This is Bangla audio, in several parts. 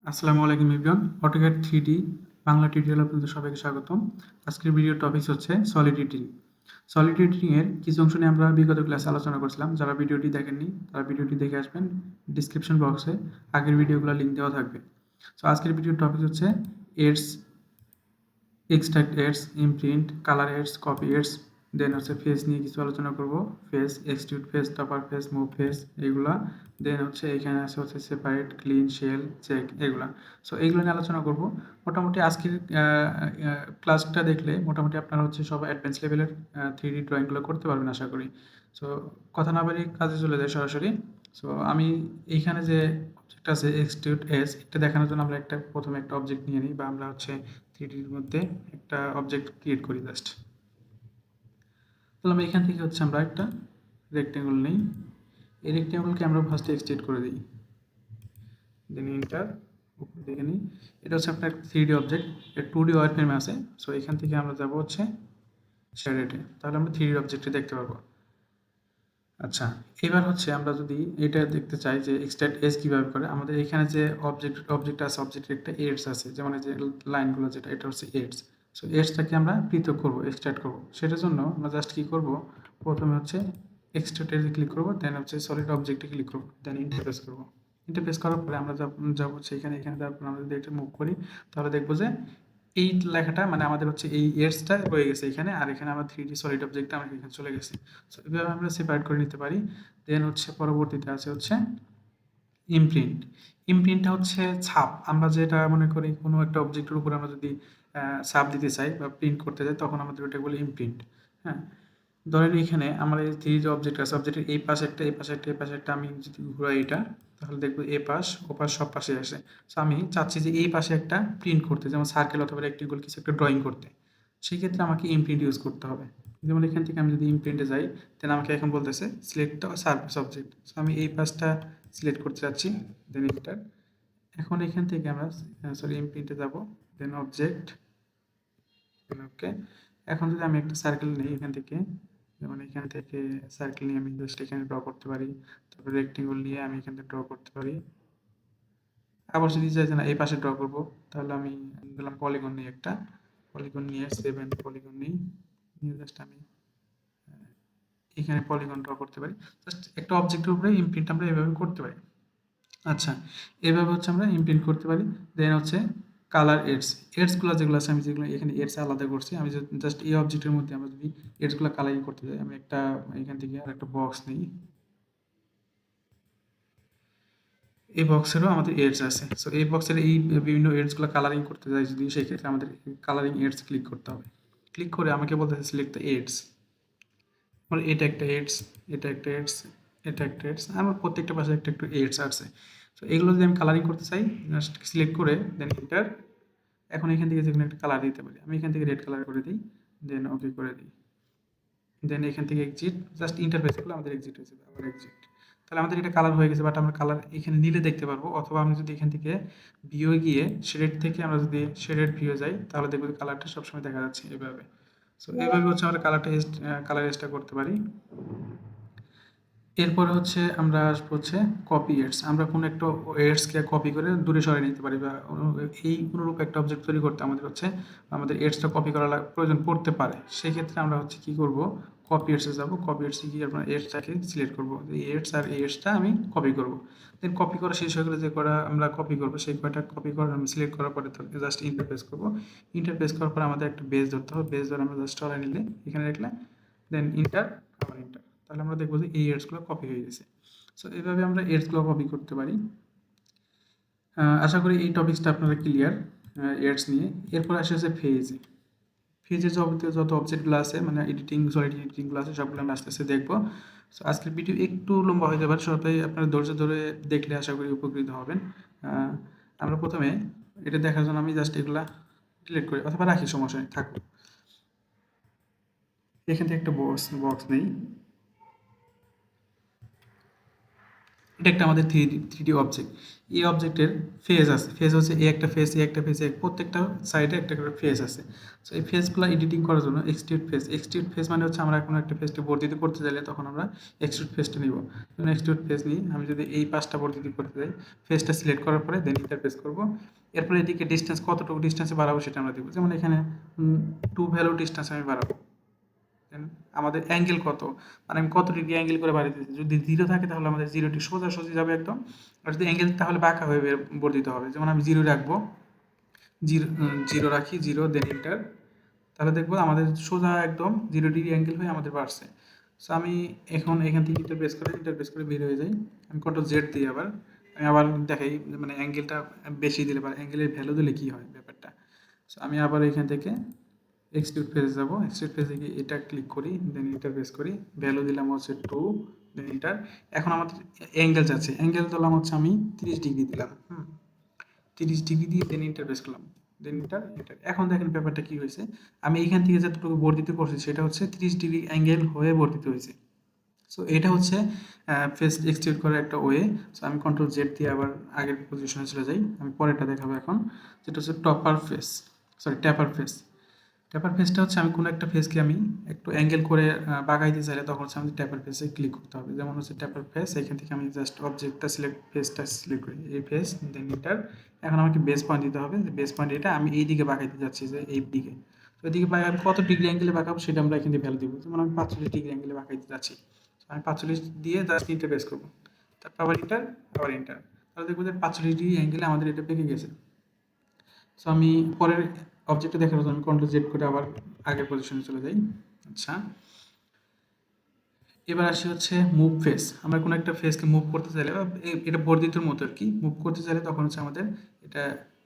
আসসালামু আলাইকুম এভরিওয়ান। অটোক্যাড 3D বাংলা টিউটোরিয়ালে আপনাদের সবাইকে স্বাগতম। আজকের ভিডিওর টপিক হচ্ছে সলিড এডিটিং। সলিড এডিটিং এর কিছু অংশ নিয়ে আমরা বিগত ক্লাসে আলোচনা করেছিলাম। যারা ভিডিওটি দেখেননি তারা ভিডিওটি দেখে আসবেন। ডিসক্রিপশন বক্সে আগের ভিডিওগুলোর লিংক দেওয়া থাকবে। সো আজকের ভিডিওর টপিক হচ্ছে edges, extract edges, imprint, colour edges, copy edges, then হচ্ছে ফেস নিয়ে কিছু আলোচনা করব। Face, extrude face, taper face, move face এগুলা। দেন হচ্ছে এখানে আছে হচ্ছে সেপারেট, ক্লিন, শেল, চেক এগুলা। সো এইগুলো নিয়ে আলোচনা করব। মোটামুটি আজকের ক্লাসটা দেখলে মোটামুটি আপনারা হচ্ছে সব অ্যাডভান্স লেভেলের 3D ড্রয়িংগুলো করতে পারবেন আশা করি। সো কথা না বাড়িয়ে কাজে চলে যায় সরাসরি। সো আমি এইখানে যে অবজেক্ট আছে এক্সট্রুড এজ, এটা দেখানোর জন্য আমরা প্রথমে একটা অবজেক্ট নিয়ে নিই, বা আমরা হচ্ছে 3Dর মধ্যে একটা অবজেক্ট ক্রিয়েট করি জাস্ট। তাহলে আমরা এখান থেকে হচ্ছে আমরা একটা রেক্টেঙ্গল নিই। এই রেক্টেঙ্গলকে আমরা ফার্স্টে এক্সট্রুড করে দিই, দেন এন্টার। দেখে নিই, এটা হচ্ছে আপনার 3D অবজেক্ট, এর 2D ওয়ার ফ্রেমে আছে। সো এখান থেকে আমরা যাব হচ্ছে শেডেডে, তাহলে আমরা 3D অবজেক্টটি দেখতে পারবো। আচ্ছা, এবার হচ্ছে আমরা যদি এটা দেখতে চাই যে এক্সট্রাক্ট এজ কীভাবে করে, আমাদের এখানে যে অবজেক্ট আছে, অবজেক্টের একটা এডস আছে, যেমন এই যে লাইনগুলো যেটা, এটা হচ্ছে এডস। সো এডসটাকে আমরা পৃথক করবো, এক্সট্রাক্ট করবো। সেটার জন্য আমরা জাস্ট কী করবো, প্রথমে হচ্ছে এক্সট্রাক্ট এজে ক্লিক করবো, দেন হচ্ছে সলিড অবজেক্টে ক্লিক করবো, দেন ইন্টারফেস করবো। ইন্টারফেস করার পরে আমরা যাবো হচ্ছে এখানে তারপর আমরা যদি এটা মুভ করি, তাহলে দেখবো যে এই লেখাটা মানে আমাদের হচ্ছে এই এডসটা রয়ে গেছে এখানে, আর এখানে আমার 3D সলিড অবজেক্টটা আমার এখানে চলে গেছে। সো এভাবে আমরা সেপারেট করে নিতে পারি। দেন হচ্ছে পরবর্তীতে আছে হচ্ছে ইমপ্রিন্ট। ইমপ্রিন্টটা হচ্ছে ছাপ। আমরা যেটা মনে করি কোনো একটা অবজেক্টের উপর আমরা যদি ছাপ দিতে চাই বা প্রিন্ট করতে চাই, তখন আমাদের ওটা বলে ইমপ্রিন্ট। হ্যাঁ, ধরেন এখানে আমার এই 3 যে অবজেক্ট আছে, অবজেক্টের এই পাশে একটা, এই পাশে একটা, এই পাশে একটা, আমি যদি ঘুরাই এটা, তাহলে দেখবো এ পাশ ও পাশ সব পাশে আসে। সো আমি চাচ্ছি যে এই পাশে একটা প্রিন্ট করতে, যেমন সার্কেল অথবা রেক্টেঙ্গল কিছু একটা ড্রয়িং করতে। সেই ক্ষেত্রে আমাকে ইমপ্রিন্ট ইউজ করতে হবে। যেমন এখান থেকে আমি যদি ইমপ্রিন্টে যাই, দেন আমাকে এখন বলতেছে select the surface object. So আমি এই পাশটা সিলেক্ট করতে চাচ্ছি, দেন এন্টার। এখন এখান থেকে আমরা ইমপ্রিন্টে যাব, দেন অবজেক্ট, ওকে। এখন যদি আমি একটা সার্কেল নিই এখান থেকে, যেমন এখান থেকে সার্কেল নিয়ে আমি জাস্ট এখানে ড্র করতে পারি। তারপর রেক্টেঙ্গল নিয়ে আমি এখান থেকে ড্র করতে পারি। আবার যদি চাই যে না এই পাশে ড্র করব, তাহলে আমি দিলাম পলিগন নিয়ে একটা, পলিগন নিয়ে 7 পলিগন নিয়ে জাস্ট আমি এখানে পলিগন ড্র করতে পারি। জাস্ট একটা অবজেক্টের উপরে ইমপ্রিন্ট আমরা এভাবে করতে পারি। আচ্ছা, এভাবে হচ্ছে আমরা ইমপ্রিন্ট করতে পারি। দেন হচ্ছে কালার এডসগুলো যেগুলো আছে, আমি যেগুলো এখানে এডস আলাদা করছি, আমি জাস্ট এই অবজেক্টের মধ্যে আমরা যদি এডসগুলো কালারিং করতে যাই, আমি একটা এখান থেকে আর একটা বক্স নিই। এই বক্সেরও আমাদের এডস আছে। সো এই বক্সের এই বিভিন্ন এডসগুলো কালারিং করতে যাই যদি, সেই ক্ষেত্রে আমাদের কালারিং এডস ক্লিক করতে হবে। ক্লিক করে আমাকে বলতেছে সিলেক্ট দ্য এডস। আমার এটা একটা এডস, এটা একটা এডস, এটা একটা এডস, আমার প্রত্যেকটা পাশে একটা একটু এডস আছে। তো এগুলো যদি আমি কালারিং করতে চাই, জাস্ট সিলেক্ট করে দেন এন্টার। এখন এখান থেকে যেকোনো একটা কালার দিতে পারি, আমি এখান থেকে রেড কালার করে দিই, দেন ওকে করে দিই, দেন এখান থেকে এক্সিট। জাস্ট ইন্টারফেস করলে আমাদের এক্সিট হয়ে যাবে, আবার এক্সিট। তাহলে আমাদের এটা কালার হয়ে গেছে, বাট আমরা কালার এখানে নিলে দেখতে পারবো, অথবা আমি যদি এখান থেকে ভিউ গিয়ে শেডেড থেকে আমরা যদি শেডেড ভিউ যাই, তাহলে দেখবো কালারটা সবসময় দেখা যাচ্ছে এভাবে। সো এইভাবে হচ্ছে আমরা কালার এক্সট্রা করতে পারি। এরপরে হচ্ছে আমরা আসবো হচ্ছে কপি এডস। আমরা কোনো একটা এডসকে কপি করে দূরে সরিয়ে নিতে পারি, বা এই অনুরূপ একটা অবজেক্ট তৈরি করতে আমাদের হচ্ছে আমাদের এডসটা কপি করা প্রয়োজন পড়তে পারে। সেই ক্ষেত্রে আমরা হচ্ছে কী করব, কপি এডসে যাব, কপি এডসে গিয়ে আমরা এডসটাকে সিলেক্ট করব, এই এডস আর এই এডসটা আমি কপি করব। দেন কপি করা শেষ হয়ে গেলে যে কটা আমরা কপি করবো, সেই কয়টা কপি করে আমি সিলেক্ট করার পরে জাস্ট ইন্টারফেস করব। ইন্টারফেস করার পর আমাদের একটা বেস ধরতে হবে, বেস ধরে আমরা জাস্ট সরাই নিলে এখানে রাখলে, দেন ইন্টার, আবার ইন্টার, তাহলে আমরা দেখবো যে এই এডসগুলো কপি হয়ে গেছে। সো এইভাবে আমরা এডসগুলো কপি করতে পারি। আশা করি এই টপিক্সটা আপনারা ক্লিয়ার এডস নিয়ে। এরপর আসে হচ্ছে ফেজে। ফেজের যত অবজেক্টগুলো আছে, মানে সলিড এডিটিংগুলো আছে, সবগুলো আমি আস্তে আস্তে দেখবো। সো আজকের ভিডিও একটু লম্বা হয়ে যাবে, সবাই আপনারা ধৈর্য ধরে দেখলে আশা করি উপকৃত হবেন। আমরা প্রথমে এটা দেখার জন্য আমি জাস্ট এগুলা ডিলিট করি অথবা রাখি, সমস্যা নেই, থাকবো। এখান থেকে একটা বক্স নেই, এটা একটা আমাদের থ্রি ডি অবজেক্ট। এই অবজেক্টের ফেজ আছে, ফেজ হচ্ছে এ একটা ফেজ, এ একটা ফেজ, প্রত্যেকটা সাইডে একটা করে ফেজ আছে। সো এই ফেজগুলো এডিটিং করার জন্য এক্সট্রুড ফেজ মানে হচ্ছে আমরা কোনো একটা ফেজকে বর্ধিত করতে চাইলে তখন আমরা এক্সট্রুড ফেজটা নিব। যেমন এক্সট্রুড ফেজ নিই, আমি যদি এই পাশটা বর্ধিত করতে চাই, ফেজটা সিলেক্ট করার পরে দেন ইন্টারফেস করব। এরপরে এদিকে ডিস্টেন্স কতটুকু ডিস্টেন্সে বাড়াবো সেটা আমরা দেবো। যেমন এখানে 2 ভ্যালু ডিস্টেন্স আমি বাড়াবো। দেন আমাদের অ্যাঙ্গেল কত, মানে আমি কত ডিগ্রি অ্যাঙ্গেল করে বাড়িতেছি। যদি 0 থাকে তাহলে আমাদের 0টি সোজাসুজি যাবে একদম, আর যদি অ্যাঙ্গেল তাহলে বাঁকা হয়ে বর্ধিত হবে। যেমন আমি 0 রাখবো, 0 রাখি, 0 দেন এন্টার, তাহলে দেখবো আমাদের সোজা একদম 0 ডিগ্রি অ্যাঙ্গেল হয়ে আমাদের বাড়ছে। সো আমি এখন এখান থেকে ইন্টারপ্রেস করে বের হয়ে যাই। আমি কন্ট্রোল জেড দিই, আমি আবার দেখাই মানে অ্যাঙ্গেলটা বেশি দিলে বা অ্যাঙ্গেলের ভ্যালু দিলে কী হয় ব্যাপারটা। সো আমি আবার এখান থেকে এক্সট্রুড ফেজে যাব, এক্সট্রুড ফেজে গিয়ে এটা ক্লিক করি, দেন ইন্টারফেস করি, ভ্যালু দিলাম হচ্ছে 2, দেন এন্টার। এখন আমাদের অ্যাঙ্গেল যাচ্ছে, অ্যাঙ্গেল দিলাম হচ্ছে আমি 30 ডিগ্রি দিলাম, 30 ডিগ্রি দিয়ে দেন ইন্টারফেস করলাম, দেন এন্টার। এখন দেখেন ব্যাপারটা কি হয়েছে, আমি এইখান থেকে যতটুকু বর্ধিত করছি সেটা হচ্ছে 30 ডিগ্রি অ্যাঙ্গেল হয়ে বর্ধিত হয়েছে। সো এটা হচ্ছে ফেস এক্সট্রুড করার একটা ওয়ে। সো আমি কন্ট্রোল জেড দিয়ে আবার আগের পজিশনে চলে যাই। আমি পরেরটা দেখাবো এখন, যেটা হচ্ছে ট্যাপার ফেস। ট্যাপার ফেসটা হচ্ছে আমি কোনো একটা ফেসকে আমি একটু অ্যাঙ্গেল করে বাগাইতে চাইলে তখন হচ্ছে আমাদের ট্যাপার ফেসে ক্লিক করতে হবে। যেমন হচ্ছে ট্যাপার ফেস, এখান থেকে আমি জাস্ট অবজেক্টটা ফেসটা সিলেক্ট করি, এই ফেস, দেন এন্টার। এখন আমাকে বেস পয়েন্ট দিতে হবে, যে বেস পয়েন্ট এটা আমি এই দিকে বাগাইতে যাচ্ছি, যে এই দিকে। তো এদিকে আমি কত ডিগ্রি অ্যাঙ্গেলে বাঁকাবো সেটা আমরা এখান থেকে ভ্যালু দিব। যেমন আমি 45 ডিগ্রি অ্যাঙ্গেলে বাঁকাইতে যাচ্ছি, আমি 45 দিয়ে জাস্ট ইন্টারফেস করবো, তারপর আবার এন্টার, আবার এন্টার। তাহলে দেখবো যে 45 ডিগ্রি অ্যাঙ্গেলে আমাদের এটা পেকে গেছে। সো আমি পরের অবজেক্টটা দেখার জন্য আমি কন্ট্রোল জেড করে আবার আগের পজিশনে চলে যাই। আচ্ছা, এবার আসি হচ্ছে মুভ ফেস। আমরা কোনো একটা ফেসকে মুভ করতে চাইলে বা এটা বর্ধিতর মতো আর কি, মুভ করতে চাইলে তখন হচ্ছে আমাদের এটা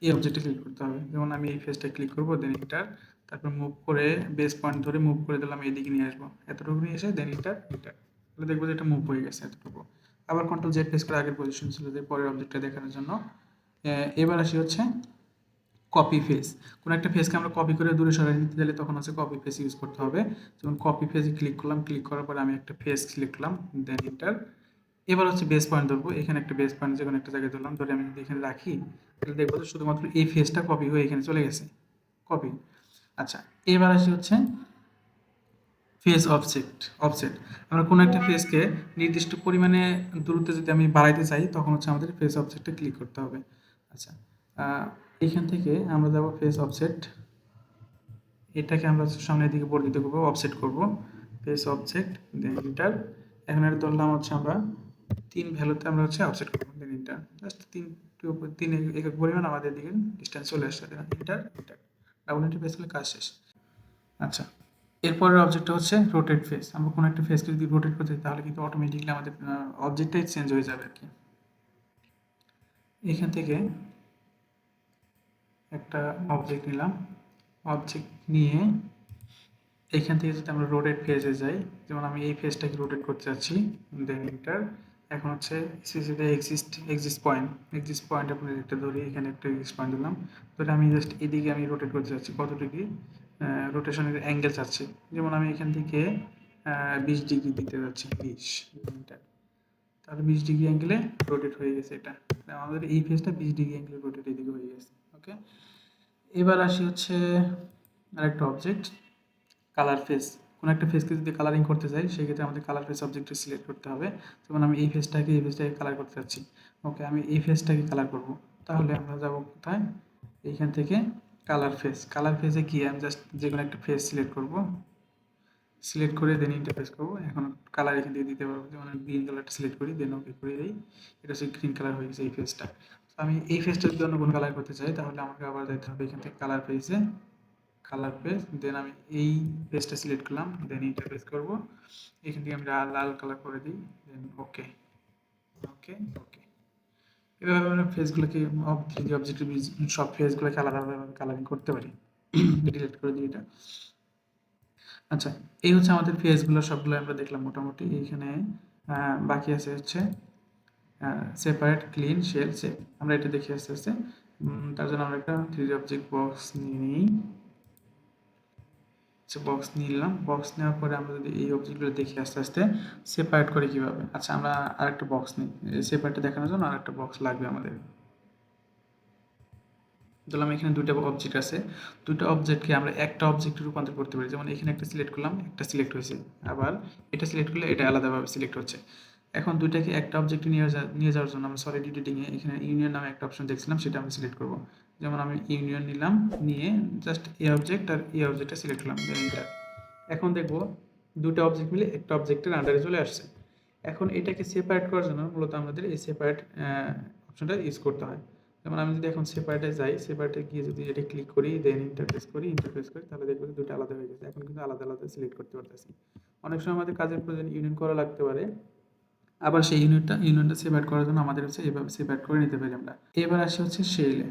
এই অবজেক্টে ক্লিক করতে হবে। যেমন আমি এই ফেসটা ক্লিক করবো, দেন এন্টার, তারপর মুভ করে বেস পয়েন্ট ধরে মুভ করে দিলাম, এইদিকে নিয়ে আসবো, এতটুকু নিয়ে এসে দেন এন্টার। তাহলে দেখবো যে এটা মুভ হয়ে গেছে এতটুকু। আবার কন্ট্রোল জেড প্রেস করে আগের পজিশন চলে যায় পরের অবজেক্টটা দেখানোর জন্য। এবার আসি হচ্ছে কপি ফেস। কোনো একটা ফেসকে আমরা কপি করে দূরে সরাই নিতে চাইলে তখন হচ্ছে কপি ফেস ইউজ করতে হবে। যেমন কপি ফেসে ক্লিক করলাম, ক্লিক করার পরে আমি একটা ফেস সিলেক্ট করলাম, দেন এন্টার। এবার হচ্ছে বেস পয়েন্ট ধরবো, এখানে একটা বেস পয়েন্ট যে কোনো একটা জায়গায় ধরলাম, ধরে আমি যদি এখানে রাখি তাহলে দেখবো যে শুধুমাত্র এই ফেসটা কপি হয়ে এখানে চলে গেছে, কপি। আচ্ছা, এবার আসি হচ্ছে ফেস অফসেট। আমরা কোনো একটা ফেসকে নির্দিষ্ট পরিমাণে দূরত্বে যদি আমি বাড়াইতে চাই তখন হচ্ছে আমাদের ফেস অফসেটে ক্লিক করতে হবে। আচ্ছা, এখান থেকে আমরা যাব ফেস অফসেট, এটাকে আমরা সামনের দিকে বর্ধিত করবো, অফসেট করব, ফেস অফসেট, দেন এন্টার। এখন এটা ধরলাম হচ্ছে আমরা 3 ভ্যালুতে আমরা হচ্ছে অফসেট করবো, দেন এন্টার। জাস্ট 3 একক পরিমাণ আমাদের দিকে ডিস্টেন্স চলে আসছে, then enter. Double enter press করলে কাজ শেষ। আচ্ছা, এরপরের অবজেক্টটা হচ্ছে রোটেট ফেস। আমরা কোনো একটা ফেসকে যদি রোটেট করতে চাই তাহলে কিন্তু অটোমেটিকলি আমাদের অবজেক্টটাই চেঞ্জ হয়ে যাবে আর কি। এখান থেকে একটা অবজেক্ট নিলাম, অবজেক্ট নিয়ে এইখান থেকে যদি আমরা রোটেট ফেজে যাই, যেমন আমি এই ফেজটাকে রোটেট করতে চাচ্ছি, দেন এন্টার। এখন হচ্ছে সিসিতে এক্সিস্ট পয়েন্ট আপনার একটা ধরি, এখানে একটা এক্সিস্ট পয়েন্ট দিলাম, ধরে আমি জাস্ট এদিকে আমি রোটেট করতে চাচ্ছি, কত ডিগ্রি রোটেশনের অ্যাঙ্গেল চাচ্ছি। যেমন আমি এখান থেকে 20 ডিগ্রি দিতে যাচ্ছি, 20 মিটার, তাহলে 20 ডিগ্রি অ্যাঙ্গেলে রোটেট হয়ে গেছে। এটা আমাদের এই ফেজটা 20 ডিগ্রি অ্যাঙ্গেলে রোটেট এদিকে হয়ে গেছে। ওকে, এবার আসি হচ্ছে আরেকটা অবজেক্ট, কালার ফেস। কোনো একটা ফেসকে যদি কালারিং করতে চাই সেক্ষেত্রে আমাদের কালার ফেস অবজেক্টটা সিলেক্ট করতে হবে। যেমন আমি এই ফেসটাকে কালার করতে চাচ্ছি, ওকে, আমি এই ফেসটাকে কালার করব। তাহলে আমরা যাব কোথায়, এইখান থেকে কালার ফেসে গিয়ে আমি জাস্ট যে কোনো একটা ফেস সিলেক্ট করব, সিলেক্ট করে দেন ইন্টারফেস করবো। এখন কালার এখান থেকে দিতে পারবো, যেমন গ্রিন কালারটা সিলেক্ট করি, দেন ওকে করে দিই, এটা হচ্ছে গ্রিন কালার হয়ে গেছে এই ফেসটা। আমি এই ফেসটা যদি অন্য কোনো কালার করতে চাই তাহলে আমাকে আবার যেতে হবে এখান থেকে কালার পেজ, দেন আমি এই পেজটা সিলেক্ট করলাম, দেন ইন্টারফেস করব, এখান থেকে আমি লাল কালার করে দিই, দেন ওকে। এভাবে আমরা ফেসগুলোকে অবজেক্টিভ সব ফেসগুলোকে আলাদাভাবে কালারিং করতে পারি। ডিলিট করে দিই এটা। আচ্ছা, এই হচ্ছে আমাদের ফেসগুলো সবগুলো আমরা দেখলাম মোটামুটি। এইখানে বাকি আছে হচ্ছে সেপারেট, ক্লিন, শেল, সেভ। আমরা এটা দেখি আস্তে আস্তে। তার জন্য আমরা একটা 3D অবজেক্ট বক্স নিয়ে নিই। বক্স নিলাম। বক্স নেওয়ার পরে আমরা যদি এই অবজেক্টগুলো দেখি আস্তে আস্তে সেপারেট করে কীভাবে। আচ্ছা, আমরা আরেকটা বক্স নিই। সেপারেটটা দেখানোর জন্য আরেকটা বক্স লাগবে আমাদের। ধরলাম এখানে দুইটা অবজেক্ট আছে, দুইটা অবজেক্টকে আমরা একটা অবজেক্টে রূপান্তর করতে পারি। যেমন এখানে একটা সিলেক্ট করলাম, একটা সিলেক্ট হয়েছে, আবার এটা সিলেক্ট করলে এটা আলাদাভাবে সিলেক্ট হচ্ছে। এখন দুইটাকে একটা অবজেক্টে নিয়ে যাওয়ার জন্য আমরা সলিড এডিটিংয়ে এখানে ইউনিয়ন নামে একটা অপশন দেখছিলাম, সেটা আমি সিলেক্ট করব। যেমন আমি ইউনিয়ন নিলাম, নিয়ে জাস্ট এ অবজেক্ট আর এই অবজেক্টটা সিলেক্ট করলাম, এটা। এখন দেখবো দুটো অবজেক্ট মিলে একটা অবজেক্টের আন্ডারে চলে আসছে। এখন এটাকে সেপারেট করার জন্য মূলত আমাদের এই সেপারেট অপশনটা ইউজ করতে হয়। যেমন আমি যদি এখন সেপারেটে যাই, সেপারেটে গিয়ে যদি এটা ক্লিক করি, দেন ইন্টারফেস করি, তাহলে দেখবো যে দুটো আলাদা হয়ে গেছে। এখন কিন্তু আলাদা আলাদা সিলেক্ট করতে পারতেছি। অনেক সময় আমাদের কাজের প্রয়োজন ইউনিয়ন করা লাগতে পারে, আবার সেই ইউনিয়নটা সেপারেট করার জন্য আমাদের হচ্ছে এভাবে সেপারেট করে নিতে পারি আমরা। এবার আসি হচ্ছে শেলে।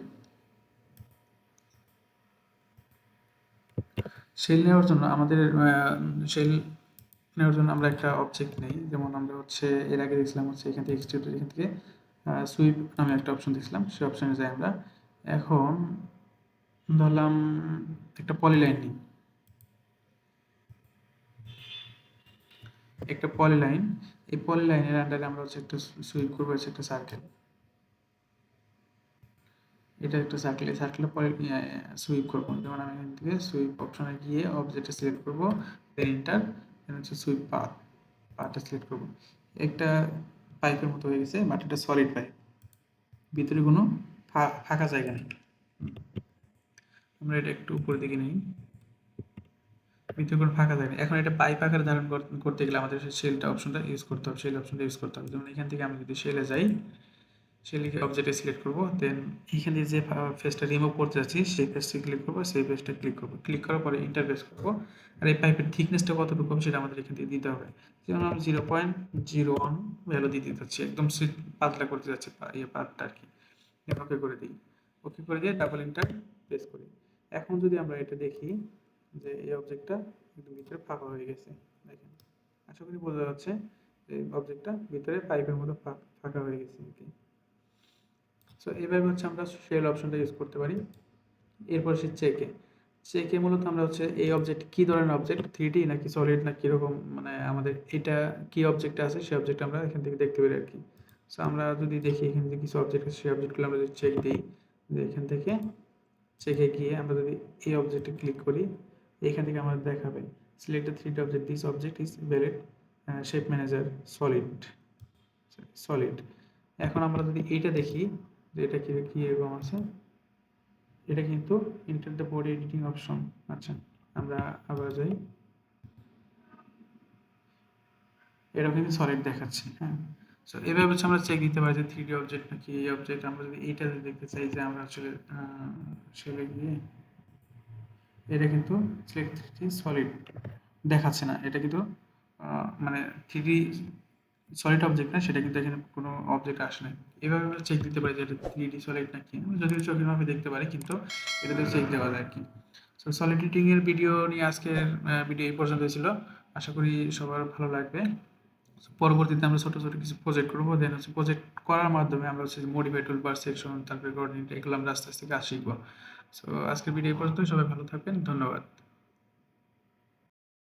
শেল নেওয়ার জন্য আমাদের শেল নেওয়ার জন্য আমরা একটা অবজেক্ট নেই। যেমন আমরা হচ্ছে এর আগে দেখছিলাম হচ্ছে এখান থেকে এক্সট্রুড, এখান থেকে সুইপ নামে একটা অপশন দেখছিলাম, সেই অপশনে যাই আমরা। এখন ধরলাম একটা পলিলাইন নিই, একটা পলিলাইন। এই পলিলাইনের আন্ডারে আমরা হচ্ছে একটা সুইপ করবো, হচ্ছে একটা সার্কেল। এটা একটা সার্কেল, এই সার্কেলে পরে সুইপ করবো। যেমন আমি এখান থেকে সুইপ অপশনে গিয়ে অবজেক্টটা সিলেক্ট করবো, দেন এন্টার, দেন হচ্ছে সুইপ পাথটা সিলেক্ট করবো। একটা পাইপের মতো হয়ে গেছে, বাট এটা সলিড পাইপ, ভিতরে কোনো ফাঁকা জায়গা নেই। আমরা এটা একটু উপরের দিকে নিই, ভিতরে কোনো ফাঁকা জায়গা নেই। এখন এটা পাইপ আকারে ধারণ করতে গেলে আমাদের শেলটা অপশনটা ইউজ করতে হবে, শেল অপশনটা ইউজ করতে হবে। যেমন এখান থেকে আমি যদি শেলে যাই, শেলকে অবজেক্টে সিলেক্ট করব, দেন এখানে যে ফেসটা রিমুভ করতে যাচ্ছি সেই ফেসটা ক্লিক করব, সেই ফেসটা ক্লিক করব। ক্লিক করার পরে ইন্টারফেস করব, আর এই পাইপের থিকনেসটা কতটুকু হবে সেটা আমাদের এখান থেকে দিতে হবে। যেমন আমি 0.01 ভ্যালু দিতে যাচ্ছি, একদম পাতলা করতে যাচ্ছি এই পার্টটা আর কি। ওকে করে দিই, ওকে করে দিয়ে ডাবল এন্টার প্রেস করি। এখন যদি আমরা এটা দেখি যে এই অবজেক্টটা একদম ভিতরে ফাঁকা হয়ে গেছে, দেখেন। আশা করি বোঝা যাচ্ছে যে অবজেক্টটা ভিতরে পাইপের মতো ফাঁকা হয়ে গেছে আর কি। সো এইভাবে হচ্ছে আমরা শেল অপশনটা ইউজ করতে পারি। এরপর সে চেকে মূলত আমরা হচ্ছে এই অবজেক্ট কী ধরনের অবজেক্ট, 3D নাকি সলিড না কীরকম, মানে আমাদের এটা কী অবজেক্ট আছে সেই অবজেক্ট আমরা এখান থেকে দেখতে পারি আর কি। সো আমরা যদি দেখি এখান থেকে কিছু অবজেক্ট আছে, সেই অবজেক্টগুলো আমরা যদি চেক দিই, যে এখান থেকে চেকে গিয়ে আমরা যদি এই অবজেক্টে ক্লিক করি, এখান থেকে আমাদের দেখাবে select the 3D object, this object is valid shape manager solid. এখন আমরা যদি এইটা দেখি যে এটা কি এরকম আছে, এটা কিন্তু enter the body editing option. আচ্ছা, আমরা আবার যাই, এটা কিন্তু সলিড দেখাচ্ছে। হ্যাঁ, সো এভাবে হচ্ছে আমরা চেক দিতে পারি যে 3D অবজেক্ট নাকি এই অবজেক্ট। আমরা যদি এইটা দেখতে চাই যে আমরা আসলে সেলে গিয়ে এটা কিন্তু সিলেক্ট 3D সলিড দেখাচ্ছে না, এটা কিন্তু মানে 3D সলিড অবজেক্ট না, সেটা কিন্তু এখানে কোনো অবজেক্ট আসে না। এভাবে আমরা চেক দিতে পারি যে এটা 3D সলিড নাকি, যদিও চোখের মাপে দেখতে পারি, কিন্তু এটাতে চেক দেওয়া যায় আর কি। সো সলিড এডিটিং এর ভিডিও নিয়ে আজকের ভিডিও এই পর্যন্ত ছিল। আশা করি সবার ভালো লাগবে। পরবর্তীতে আমরা ছোট ছোট কিছু প্রজেক্ট করবো, দেন হচ্ছে প্রজেক্ট করার মাধ্যমে আমরা হচ্ছে মডিফাই টুলবার, সেকশন, তারপরে কোঅর্ডিনেট, এগুলো আমরা আস্তে আস্তে কাজ শিখবো। সো আজকের ভিডিও এই পর্যন্ত, সবাই ভালো থাকবেন, ধন্যবাদ।